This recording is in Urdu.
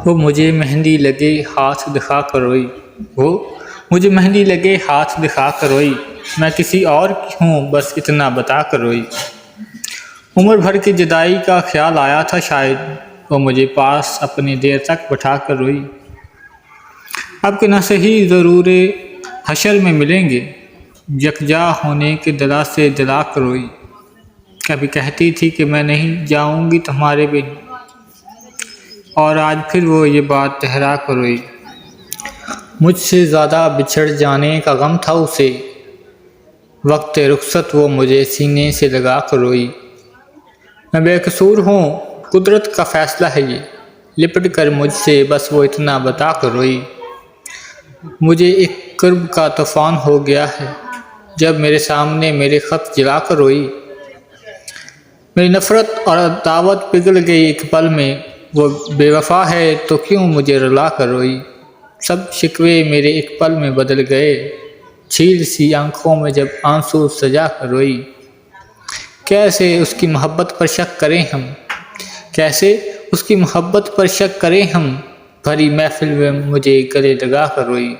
وہ مجھے مہندی لگے ہاتھ دکھا کر روئی، وہ مجھے مہندی لگے ہاتھ دکھا کر روئی، میں کسی اور کی ہوں بس اتنا بتا کر روئی۔ عمر بھر کی جدائی کا خیال آیا تھا شاید، وہ مجھے پاس اپنی دیر تک بٹھا کر روئی۔ اب کہ نہ صحیح ضرور حشر میں ملیں گے، یکجا ہونے کے دلا سے دلا کر روئی۔ کبھی کہتی تھی کہ میں نہیں جاؤں گی تمہارے بن، اور آج پھر وہ یہ بات دہرا کر روئی۔ مجھ سے زیادہ بچھڑ جانے کا غم تھا اسے، وقت رخصت وہ مجھے سینے سے لگا کر روئی۔ میں بے قصور ہوں، قدرت کا فیصلہ ہے یہ، لپٹ کر مجھ سے بس وہ اتنا بتا کر روئی۔ مجھے ایک کرب کا طوفان ہو گیا ہے، جب میرے سامنے میرے خط جلا کر روئی۔ میری نفرت اور عداوت پگھل گئی ایک پل میں، وہ بے وفا ہے تو کیوں مجھے رلا کر روئی۔ سب شکوے میرے ایک پل میں بدل گئے، جھیل سی آنکھوں میں جب آنسو سجا کر روئی۔ کیسے اس کی محبت پر شک کریں ہم، کیسے اس کی محبت پر شک کریں ہم، بھری محفل میں مجھے گلے لگا کر روئی۔